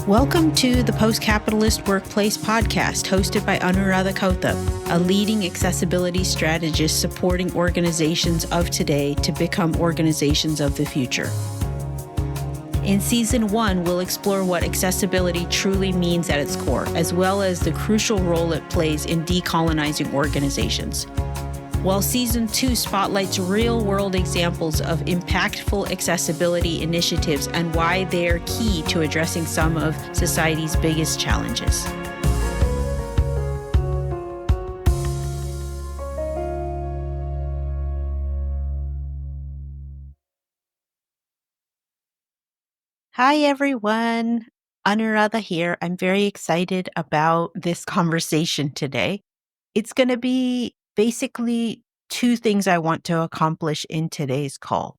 Welcome to the Post-Capitalist Workplace podcast, hosted by Anuaradha, a leading accessibility strategist supporting organizations of today to become organizations of the future. In Season 1, we'll explore what accessibility truly means at its core, as well as the crucial role it plays in decolonizing organizations. While Season 2 spotlights real-world examples of impactful accessibility initiatives and why they're key to addressing some of society's biggest challenges. Hi, everyone. Anuradha here. I'm very excited about this conversation today. It's going to be basically two things I want to accomplish in today's call.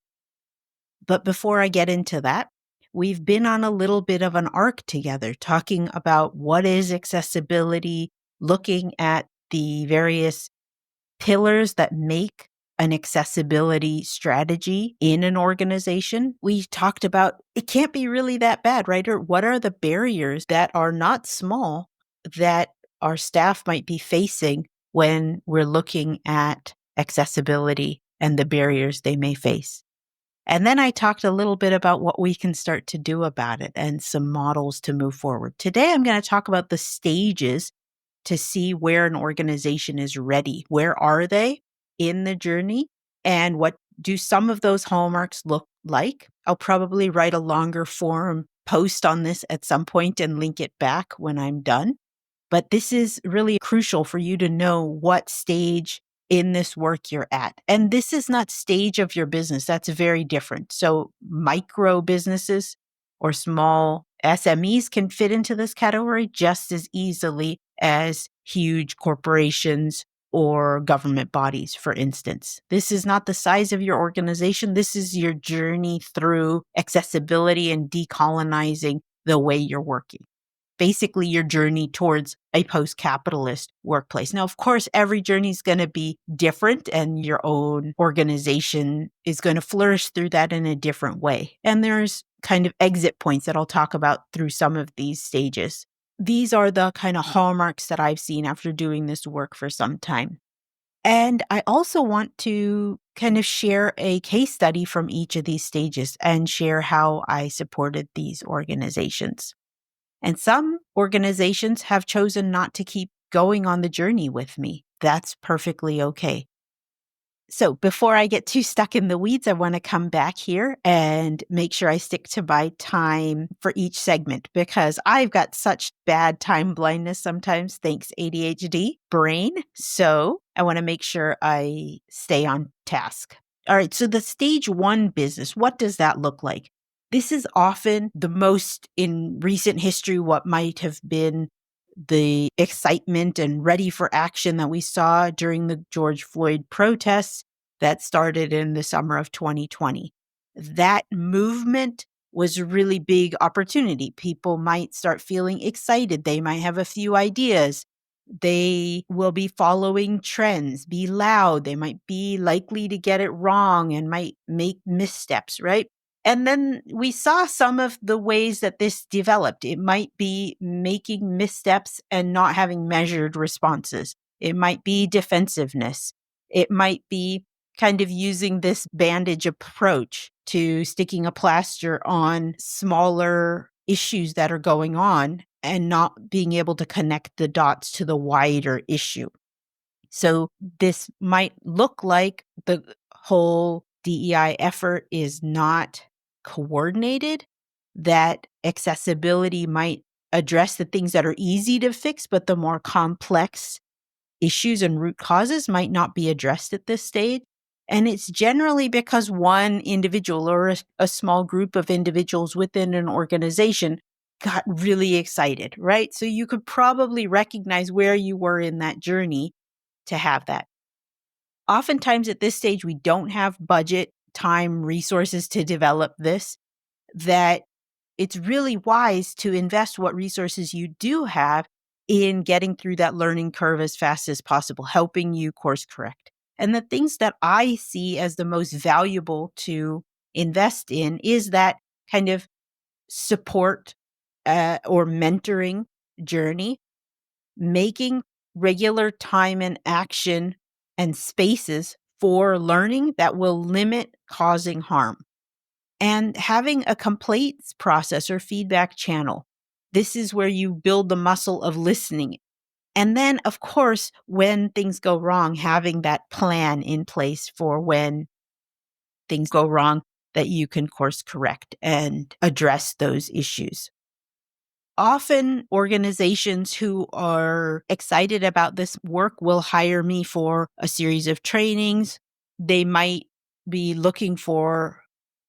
But before I get into that, we've been on a little bit of an arc together, talking about what is accessibility, looking at the various pillars that make an accessibility strategy in an organization. We talked about it can't be really that bad, right? Or what are the barriers that are not small that our staff might be facing when we're looking at accessibility and the barriers they may face. And then I talked a little bit about what we can start to do about it and some models to move forward. Today, I'm going to talk about the stages to see where an organization is ready. Where are they in the journey? And what do some of those hallmarks look like? I'll probably write a longer form post on this at some point and link it back when I'm done. But this is really crucial for you to know what stage in this work you're at. And this is not stage of your business. That's very different. So micro businesses or small SMEs can fit into this category just as easily as huge corporations or government bodies, for instance. This is not the size of your organization. This is your journey through accessibility and decolonizing the way you're working. Basically your journey towards a post-capitalist workplace. Now, of course, every journey is going to be different and your own organization is going to flourish through that in a different way. And there's kind of exit points that I'll talk about through some of these stages. These are the kind of hallmarks that I've seen after doing this work for some time. And I also want to kind of share a case study from each of these stages and share how I supported these organizations. And some organizations have chosen not to keep going on the journey with me. That's perfectly okay. So before I get too stuck in the weeds, I want to come back here and make sure I stick to my time for each segment because I've got such bad time blindness sometimes, thanks ADHD brain. So I want to make sure I stay on task. All right, so the stage 1 business, what does that look like? This is often the most in recent history, what might have been the excitement and ready for action that we saw during the George Floyd protests that started in the summer of 2020. That movement was a really big opportunity. People might start feeling excited. They might have a few ideas. They will be following trends, be loud. They might be likely to get it wrong and might make missteps, right? And then we saw some of the ways that this developed. It might be making missteps and not having measured responses. It might be defensiveness. It might be kind of using this bandage approach to sticking a plaster on smaller issues that are going on and not being able to connect the dots to the wider issue. So this might look like the whole DEI effort is not coordinated, that accessibility might address the things that are easy to fix, but the more complex issues and root causes might not be addressed at this stage. And it's generally because one individual or a small group of individuals within an organization got really excited, right? So you could probably recognize where you were in that journey to have that. Oftentimes at this stage, we don't have budget, time, resources to develop this, that it's really wise to invest what resources you do have in getting through that learning curve as fast as possible, helping you course correct. And the things that I see as the most valuable to invest in is that kind of support or mentoring journey, making regular time and action and spaces for learning that will limit causing harm, and having a complaints process or feedback channel. This is where you build the muscle of listening. And then, of course, when things go wrong, having that plan in place for when things go wrong that you can course correct and address those issues. Often organizations who are excited about this work will hire me for a series of trainings. They might be looking for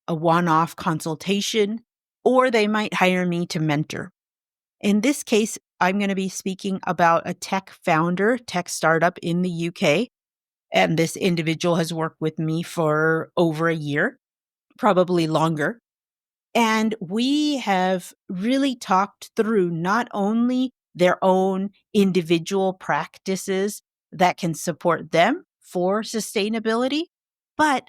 a one-off consultation, or they might hire me to mentor. In this case, I'm going to be speaking about a tech founder, tech startup in the UK. And this individual has worked with me for over a year, probably longer. And we have really talked through not only their own individual practices that can support them for sustainability, but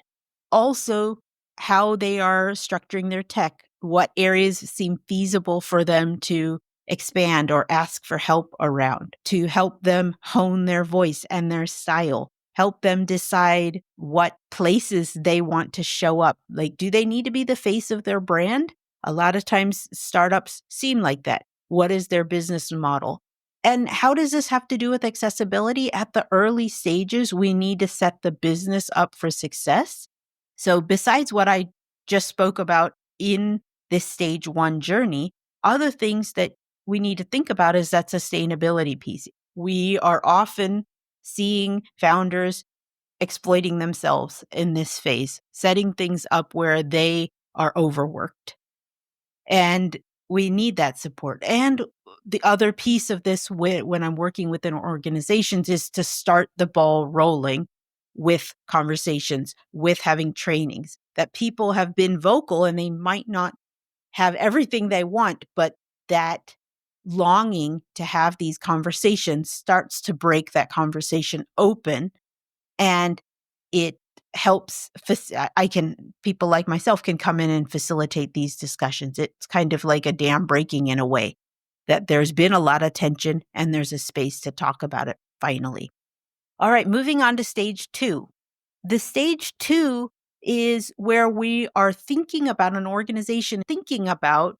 also how they are structuring their tech, what areas seem feasible for them to expand or ask for help around, to help them hone their voice and their style, help them decide what places they want to show up. Like, do they need to be the face of their brand? A lot of times startups seem like that. What is their business model? And how does this have to do with accessibility? At the early stages, we need to set the business up for success. So besides what I just spoke about in this stage one journey, other things that we need to think about is that sustainability piece. We are often seeing founders exploiting themselves in this phase, setting things up where they are overworked. And we need that support. And the other piece of this when I'm working within organizations is to start the ball rolling with conversations, with having trainings, that people have been vocal and they might not have everything they want, but that longing to have these conversations starts to break that conversation open, and it helps. People like myself can come in and facilitate these discussions. It's kind of like a dam breaking in a way, that there's been a lot of tension and there's a space to talk about it finally. All right, moving on to stage two. The stage two is where we are thinking about an organization, thinking about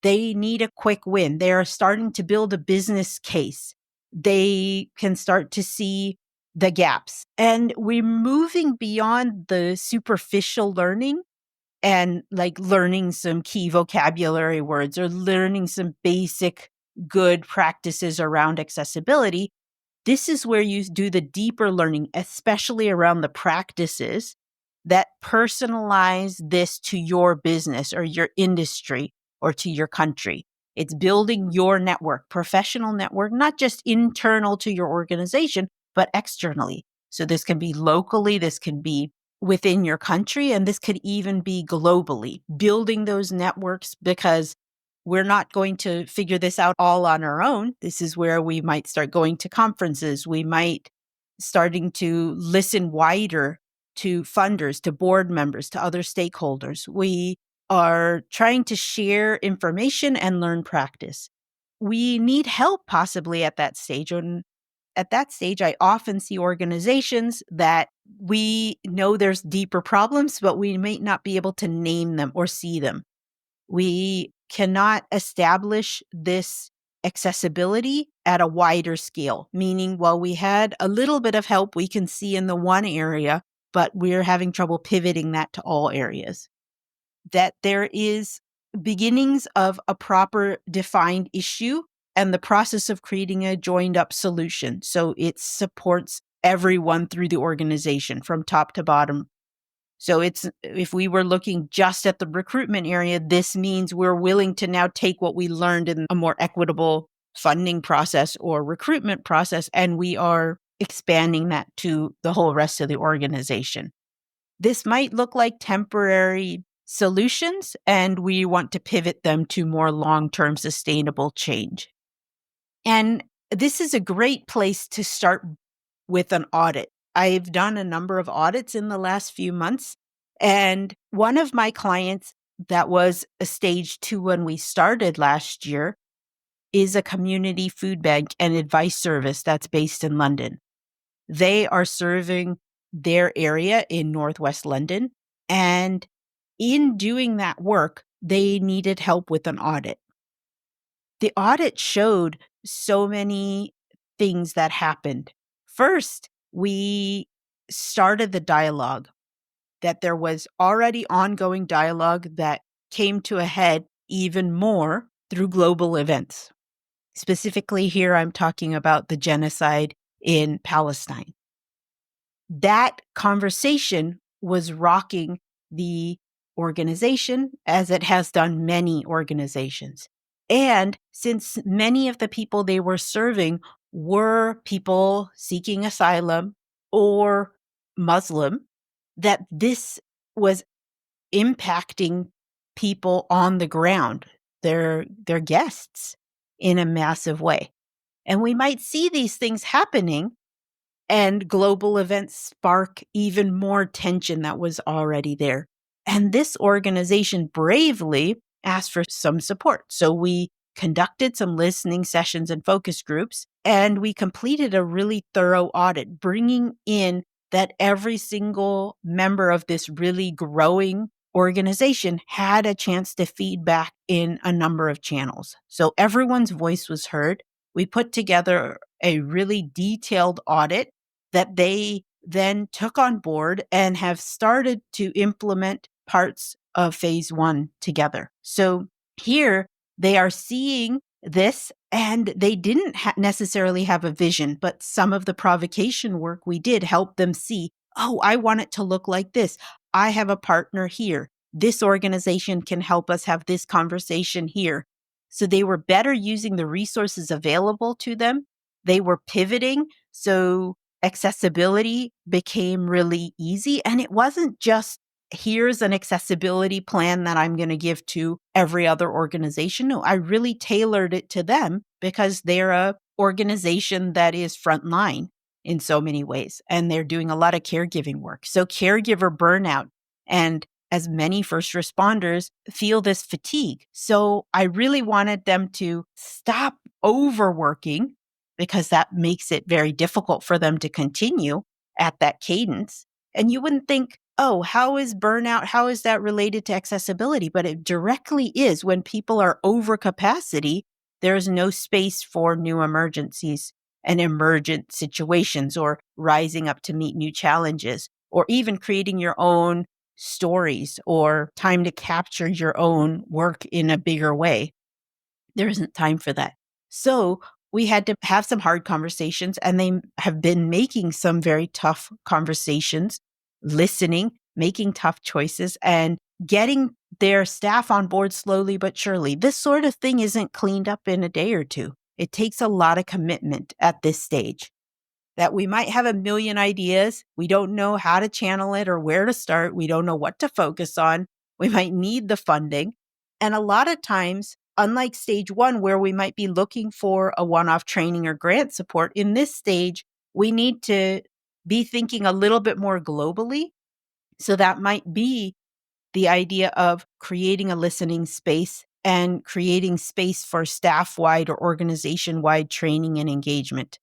they need a quick win. They are starting to build a business case. They can start to see the gaps. And we're moving beyond the superficial learning and like learning some key vocabulary words or learning some basic good practices around accessibility. This is where you do the deeper learning, especially around the practices that personalize this to your business or your industry or to your country. It's building your network, professional network, not just internal to your organization, but externally. So this can be locally, this can be within your country, and this could even be globally. Building those networks, because we're not going to figure this out all on our own. This is where we might start going to conferences. We might starting to listen wider to funders, to board members, to other stakeholders. We are trying to share information and learn practice. We need help possibly at that stage. And at that stage, I often see organizations that we know there's deeper problems, but we may not be able to name them or see them. We cannot establish this accessibility at a wider scale, meaning, while we had a little bit of help we can see in the one area, but we're having trouble pivoting that to all areas. That there is beginnings of a proper defined issue and the process of creating a joined up solution. So it supports everyone through the organization from top to bottom. So if we were looking just at the recruitment area, this means we're willing to now take what we learned in a more equitable funding process or recruitment process, and we are expanding that to the whole rest of the organization. This might look like temporary solutions, and we want to pivot them to more long-term sustainable change. And this is a great place to start with an audit. I've done a number of audits in the last few months, and one of my clients that was a stage two when we started last year is a community food bank and advice service that's based in London. They are serving their area in Northwest London. And in doing that work, they needed help with an audit. The audit showed so many things that happened. First, we started the dialogue, that there was already ongoing dialogue that came to a head even more through global events. Specifically, here I'm talking about the genocide in Palestine. That conversation was rocking the organization, as it has done many organizations. And since many of the people they were serving were people seeking asylum or Muslim, that this was impacting people on the ground, their guests, in a massive way. And we might see these things happening, and global events spark even more tension that was already there. And this organization bravely asked for some support. So we conducted some listening sessions and focus groups, and we completed a really thorough audit, bringing in that every single member of this really growing organization had a chance to feed back in a number of channels. So everyone's voice was heard. We put together a really detailed audit that they then took on board and have started to implement parts of phase 1 together. So here they are seeing this, and they didn't necessarily have a vision, but some of the provocation work we did helped them see, oh, I want it to look like this. I have a partner here. This organization can help us have this conversation here. So they were better using the resources available to them. They were pivoting. So accessibility became really easy. And it wasn't just, here's an accessibility plan that I'm going to give to every other organization. No, I really tailored it to them because they're a organization that is frontline in so many ways. And they're doing a lot of caregiving work. So caregiver burnout, and as many first responders feel this fatigue. So I really wanted them to stop overworking, because that makes it very difficult for them to continue at that cadence. And you wouldn't think, oh, how is burnout? How is that related to accessibility? But it directly is. When people are over capacity, there's no space for new emergencies and emergent situations, or rising up to meet new challenges, or even creating your own stories, or time to capture your own work in a bigger way. There isn't time for that. So we had to have some hard conversations, and they have been making some very tough conversations, listening, making tough choices, and getting their staff on board slowly but surely. This sort of thing isn't cleaned up in a day or two. It takes a lot of commitment at this stage. That we might have a million ideas. We don't know how to channel it or where to start. We don't know what to focus on. We might need the funding. And a lot of times, unlike stage 1, where we might be looking for a one-off training or grant support, in this stage, we need to be thinking a little bit more globally. So that might be the idea of creating a listening space and creating space for staff-wide or organization-wide training and engagement.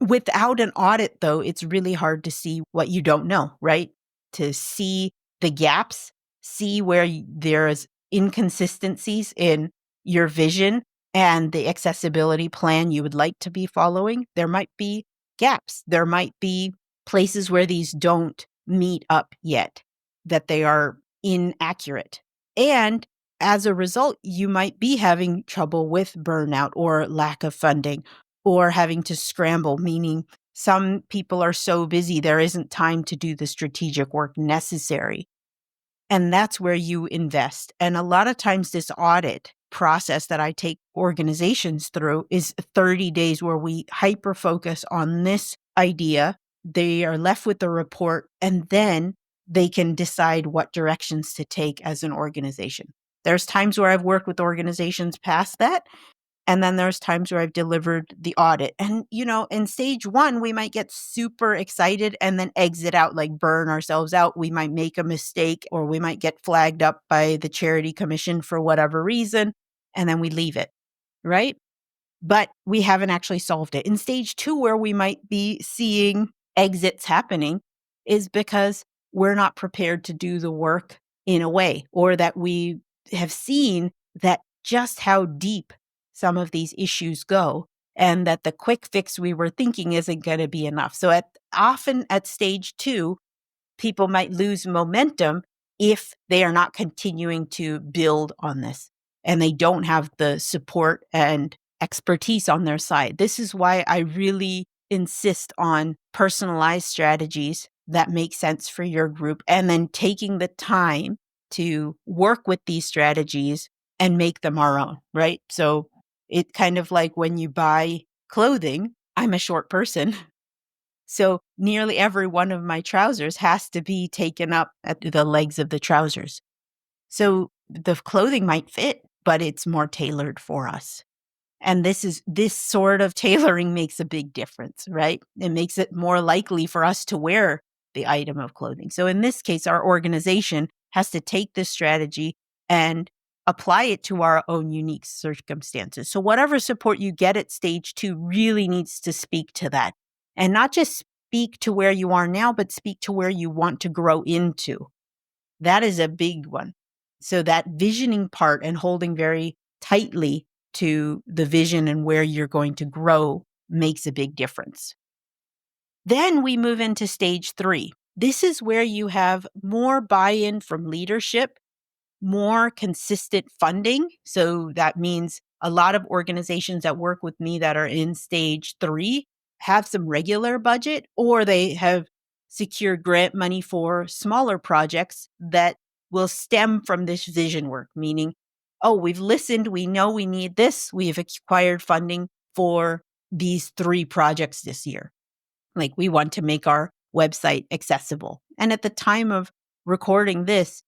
Without an audit, though, it's really hard to see what you don't know, right? To see the gaps, see where there's inconsistencies in your vision and the accessibility plan you would like to be following. There might be gaps. There might be places where these don't meet up yet, that they are inaccurate. And as a result, you might be having trouble with burnout or lack of funding, or having to scramble, meaning some people are so busy there isn't time to do the strategic work necessary. And that's where you invest. And a lot of times this audit process that I take organizations through is 30 days where we hyper focus on this idea. They are left with the report, and then they can decide what directions to take as an organization. There's times where I've worked with organizations past that, and then there's times where I've delivered the audit. And, in stage 1, we might get super excited and then exit out, like burn ourselves out. We might make a mistake, or we might get flagged up by the Charity Commission for whatever reason, and then we leave it, right? but we haven't actually solved it. In stage 2, where we might be seeing exits happening, is because we're not prepared to do the work in a way, or that we have seen that just how deep some of these issues go, and that the quick fix we were thinking isn't going to be enough. So often at stage 2, people might lose momentum if they are not continuing to build on this and they don't have the support and expertise on their side. This is why I really insist on personalized strategies that make sense for your group, and then taking the time to work with these strategies and make them our own, right? So it's kind of like when you buy clothing. I'm a short person. So nearly every one of my trousers has to be taken up at the legs of the trousers. So the clothing might fit, but it's more tailored for us. And this sort of tailoring makes a big difference, right? It makes it more likely for us to wear the item of clothing. So in this case, our organization has to take this strategy and apply it to our own unique circumstances. So whatever support you get at stage 2 really needs to speak to that. And not just speak to where you are now, but speak to where you want to grow into. That is a big one. So that visioning part and holding very tightly to the vision and where you're going to grow makes a big difference. Then we move into stage 3. This is where you have more buy-in from leadership, more consistent funding. So that means a lot of organizations that work with me that are in stage 3 have some regular budget, or they have secured grant money for smaller projects that will stem from this vision work, meaning, oh, we've listened, we know we need this, we've acquired funding for these 3 projects this year. Like, we want to make our website accessible. And at the time of recording this,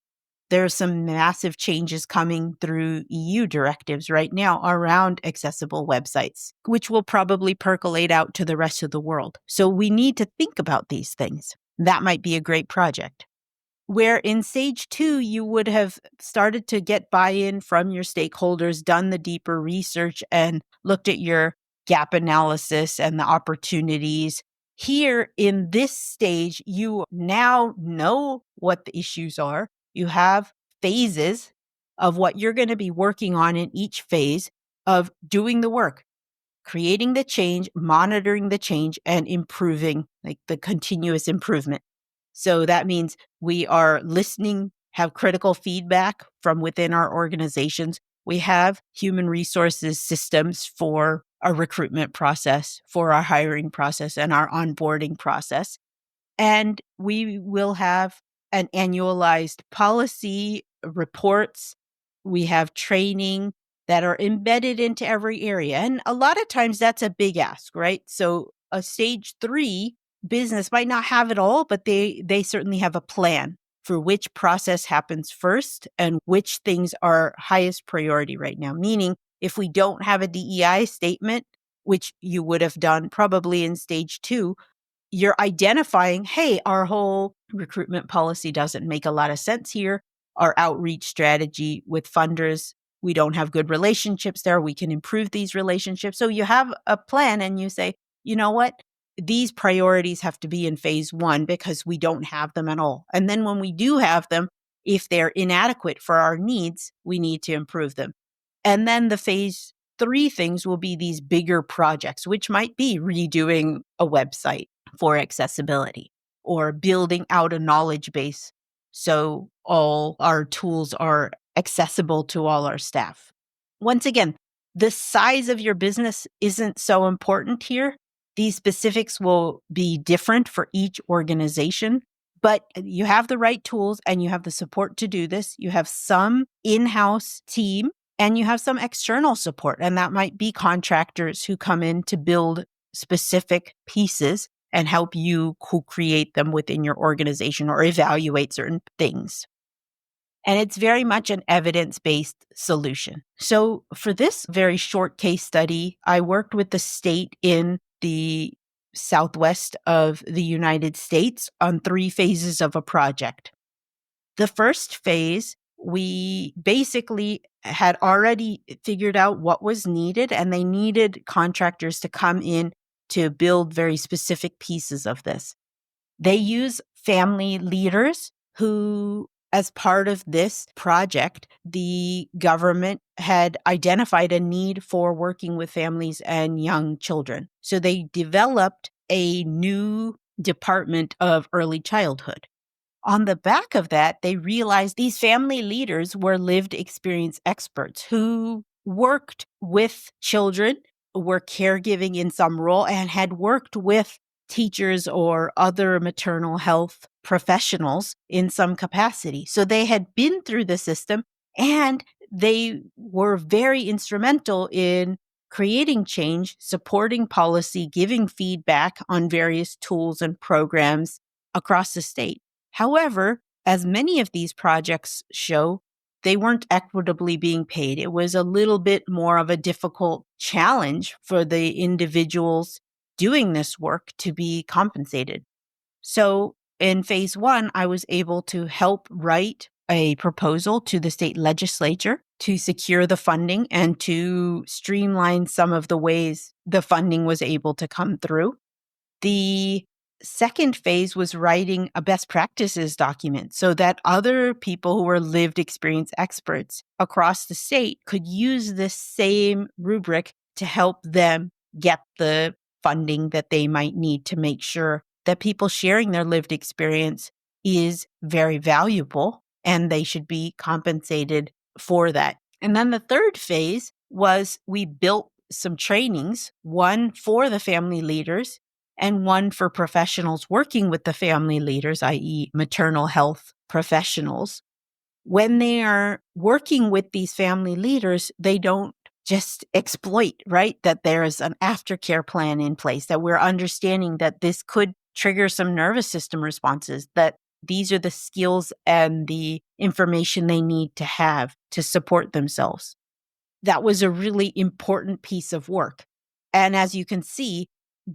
there are some massive changes coming through EU directives right now around accessible websites, which will probably percolate out to the rest of the world. So we need to think about these things. That might be a great project. Where in stage 2, you would have started to get buy-in from your stakeholders, done the deeper research, and looked at your gap analysis and the opportunities. Here in this stage, you now know what the issues are. You have phases of what you're going to be working on in each phase of doing the work, creating the change, monitoring the change, and improving, like the continuous improvement. So that means we are listening, have critical feedback from within our organizations. We have human resources systems for our recruitment process, for our hiring process, and our onboarding process. And we will have an annualized policy, reports. We have training that are embedded into every area. And a lot of times that's a big ask, right? So a stage 3 business might not have it all, but they certainly have a plan for which process happens first and which things are highest priority right now. Meaning, if we don't have a DEI statement, which you would have done probably in stage 2, you're identifying, hey, our whole recruitment policy doesn't make a lot of sense here. Our outreach strategy with funders, we don't have good relationships there. We can improve these relationships. So you have a plan and you say, you know what? These priorities have to be in phase 1 because we don't have them at all. And then when we do have them, if they're inadequate for our needs, we need to improve them. And then the phase 3 things will be these bigger projects, which might be redoing a website for accessibility or building out a knowledge base so all our tools are accessible to all our staff. Once again, the size of your business isn't so important here. These specifics will be different for each organization, but you have the right tools and you have the support to do this. You have some in-house team and you have some external support, and that might be contractors who come in to build specific pieces and help you co-create them within your organization or evaluate certain things. And it's very much an evidence-based solution. So for this very short case study, I worked with the state in the southwest of the United States on 3 phases of a project. The first phase, we basically had already figured out what was needed, and they needed contractors to come in to build very specific pieces of this. They use family leaders who, as part of this project, the government had identified a need for working with families and young children. So they developed a new department of early childhood. On the back of that, they realized these family leaders were lived experience experts who worked with children, were caregiving in some role, and had worked with teachers or other maternal health professionals in some capacity. So they had been through the system, and they were very instrumental in creating change, supporting policy, giving feedback on various tools and programs across the state. However, as many of these projects show, they weren't equitably being paid. It was a little bit more of a difficult challenge for the individuals doing this work to be compensated. So in phase one, I was able to help write a proposal to the state legislature to secure the funding and to streamline some of the ways the funding was able to come through. The second phase was writing a best practices document so that other people who were lived experience experts across the state could use this same rubric to help them get the funding that they might need to make sure that people sharing their lived experience is very valuable and they should be compensated for that. And then the third phase was we built some trainings, one for the family leaders and one for professionals working with the family leaders, i.e., maternal health professionals. When they are working with these family leaders, they don't just exploit, right? That there is an aftercare plan in place, that we're understanding that this could trigger some nervous system responses, that these are the skills and the information they need to have to support themselves. That was a really important piece of work. And as you can see,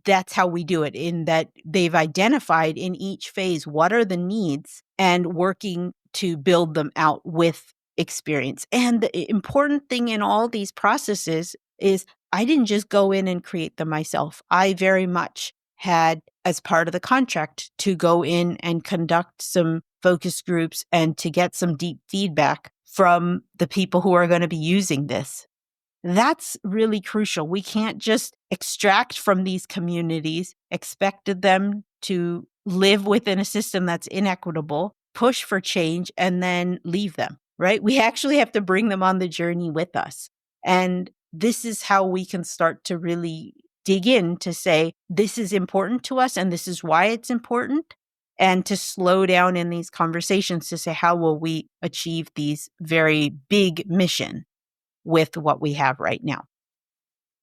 that's how we do it, in that they've identified in each phase what are the needs and working to build them out with experience. And the important thing in all these processes is I didn't just go in and create them myself. I very much had, as part of the contract, to go in and conduct some focus groups and to get some deep feedback from the people who are going to be using this. That's really crucial. We can't just extract from these communities, expected them to live within a system that's inequitable, push for change, and then leave them, right? We actually have to bring them on the journey with us. And this is how we can start to really dig in to say, this is important to us and this is why it's important. And to slow down in these conversations to say, how will we achieve these very big mission with what we have right now?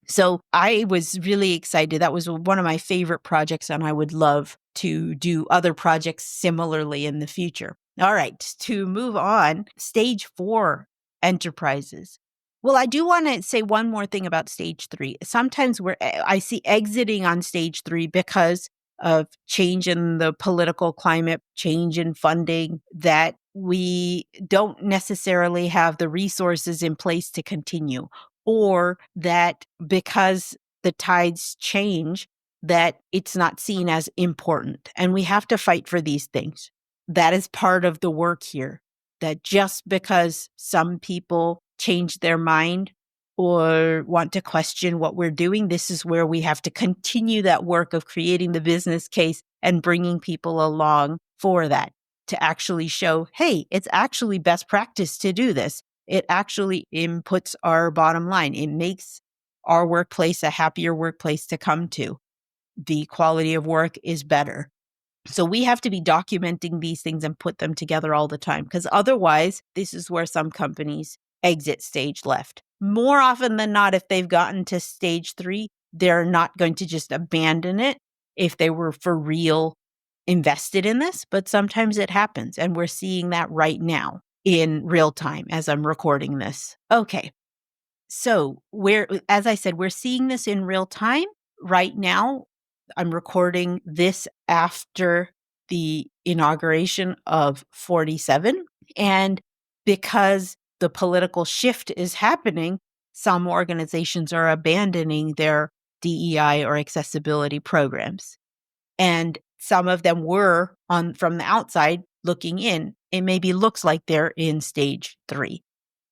So I was really excited. That was one of my favorite projects, and I would love to do other projects similarly in the future. All right, to move on, stage 4 enterprises. Well, I do want to say one more thing about stage 3. Sometimes I see exiting on stage 3 because of change in the political climate, change in funding, that we don't necessarily have the resources in place to continue, or that because the tides change, that it's not seen as important. And we have to fight for these things. That is part of the work here, that just because some people change their mind or want to question what we're doing, this is where we have to continue that work of creating the business case and bringing people along for that, to actually show, hey, it's actually best practice to do this. It actually inputs our bottom line. It makes our workplace a happier workplace to come to. The quality of work is better. So we have to be documenting these things and put them together all the time, because otherwise, this is where some companies exit stage left. More often than not, if they've gotten to stage 3, they're not going to just abandon it if they were for real invested in this, but sometimes it happens. And we're seeing that right now in real time as I'm recording this. Okay. So as I said, we're seeing this in real time right now. I'm recording this after the inauguration of 47. And because the political shift is happening, some organizations are abandoning their DEI or accessibility programs. And some of them were from the outside looking in. It maybe looks like they're in stage 3.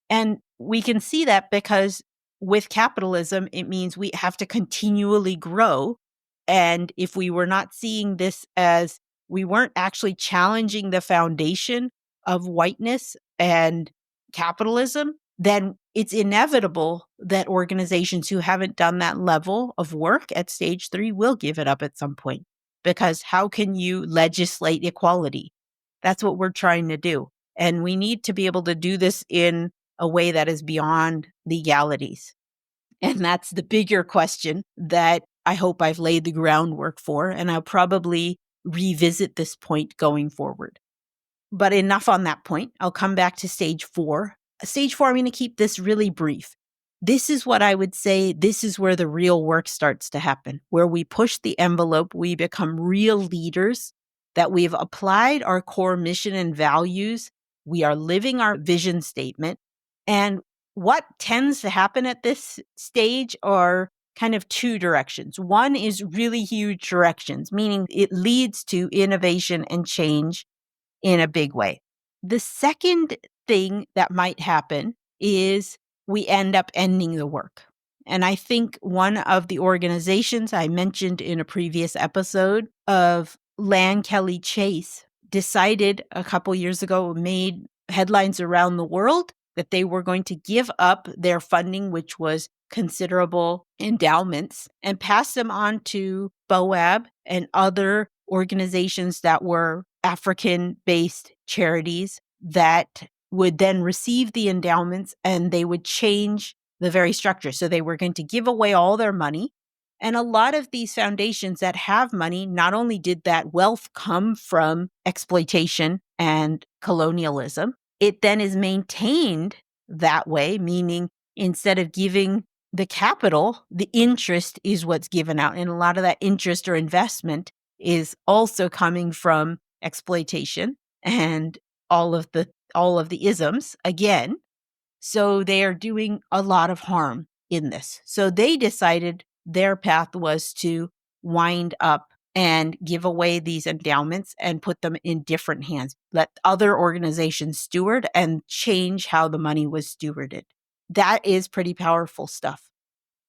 And we can see that because with capitalism, it means we have to continually grow. And if we were not seeing this as we weren't actually challenging the foundation of whiteness and capitalism, then it's inevitable that organizations who haven't done that level of work at stage 3 will give it up at some point. Because how can you legislate equality? That's what we're trying to do. And we need to be able to do this in a way that is beyond legalities. And that's the bigger question that I hope I've laid the groundwork for. And I'll probably revisit this point going forward. But enough on that point. I'll come back to stage 4. Stage 4, I'm going to keep this really brief. This is what I would say, this is where the real work starts to happen, where we push the envelope, we become real leaders, that we've applied our core mission and values, we are living our vision statement. And what tends to happen at this stage are kind of 2 directions. One is really huge directions, meaning it leads to innovation and change in a big way. The second thing that might happen is we end up ending the work. And I think one of the organizations I mentioned in a previous episode of Lan Kelly Chase decided a couple years ago, made headlines around the world, that they were going to give up their funding, which was considerable endowments, and pass them on to BOAB and other organizations that were African-based charities that would then receive the endowments and they would change the very structure. So they were going to give away all their money. And a lot of these foundations that have money, not only did that wealth come from exploitation and colonialism, it then is maintained that way, meaning instead of giving the capital, the interest is what's given out. And a lot of that interest or investment is also coming from exploitation and all of the isms again. So they are doing a lot of harm in this. So they decided their path was to wind up and give away these endowments and put them in different hands. Let other organizations steward and change how the money was stewarded. That is pretty powerful stuff.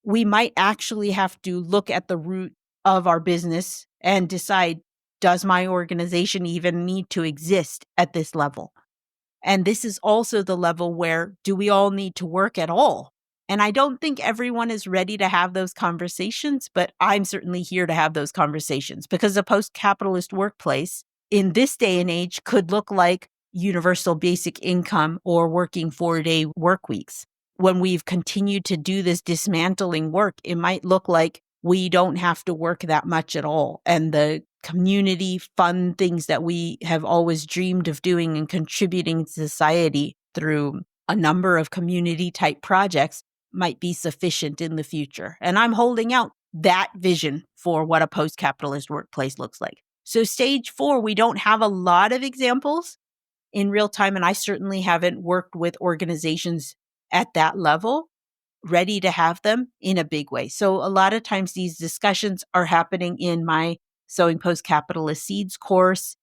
We might actually have to look at the root of our business and decide, does my organization even need to exist at this level? And this is also the level where, do we all need to work at all? And I don't think everyone is ready to have those conversations, but I'm certainly here to have those conversations, because a post-capitalist workplace in this day and age could look like universal basic income or working 4-day work weeks. When we've continued to do this dismantling work, it might look like we don't have to work that much at all. And the community fun things that we have always dreamed of doing and contributing to society through a number of community type projects might be sufficient in the future. And I'm holding out that vision for what a post-capitalist workplace looks like. So stage 4, we don't have a lot of examples in real time. And I certainly haven't worked with organizations at that level ready to have them in a big way. So a lot of times these discussions are happening in my Sowing Post-Capitalist Seeds course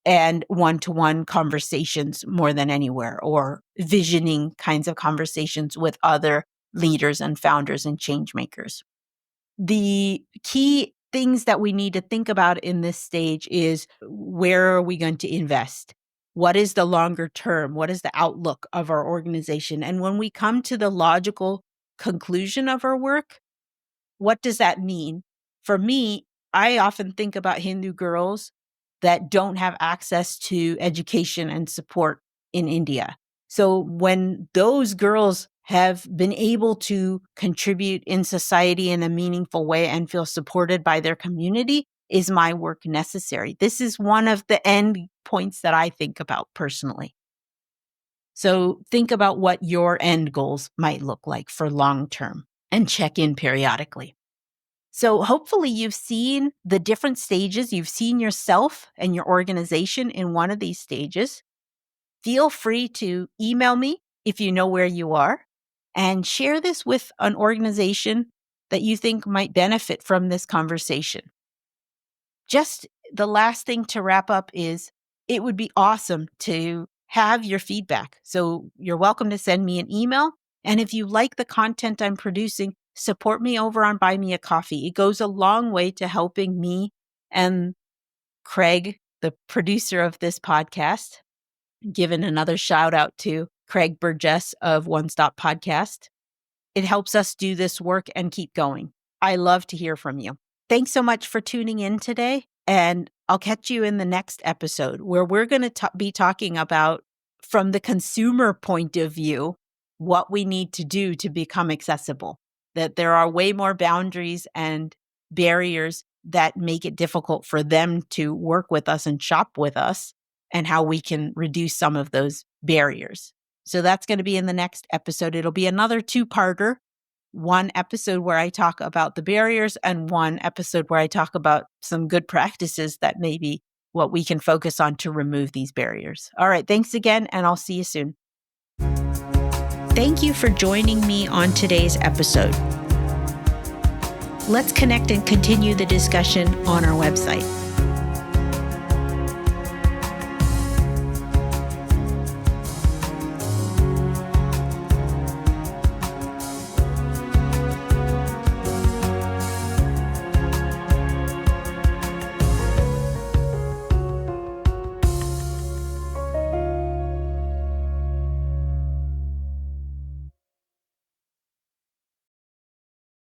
and one-to-one conversations more than anywhere, or visioning kinds of conversations with other leaders and founders and change makers. The key things that we need to think about in this stage is, where are we going to invest? What is the longer term? What is the outlook of our organization? And when we come to the logical conclusion of our work, what does that mean? For me, I often think about Hindu girls that don't have access to education and support in India. So when those girls have been able to contribute in society in a meaningful way and feel supported by their community, is my work necessary? This is one of the end points that I think about personally. So think about what your end goals might look like for long term and check in periodically. So hopefully you've seen the different stages. You've seen yourself and your organization in one of these stages. Feel free to email me if you know where you are, and share this with an organization that you think might benefit from this conversation. Just the last thing to wrap up is it would be awesome to have your feedback. So you're welcome to send me an email. And if you like the content I'm producing, support me over on Buy Me a Coffee. It goes a long way to helping me and Craig, the producer of this podcast. Given another shout out to Craig Burgess of One Stop Podcast. It helps us do this work and keep going. I love to hear from you. Thanks so much for tuning in today. And I'll catch you in the next episode where we're going to be talking about, from the consumer point of view, what we need to do to become accessible. That there are way more boundaries and barriers that make it difficult for them to work with us and shop with us, and how we can reduce some of those barriers. So that's going to be in the next episode. It'll be another two-parter. One episode where I talk about the barriers and one episode where I talk about some good practices that may be what we can focus on to remove these barriers. All right, thanks again, and I'll see you soon. Thank you for joining me on today's episode. Let's connect and continue the discussion on our website.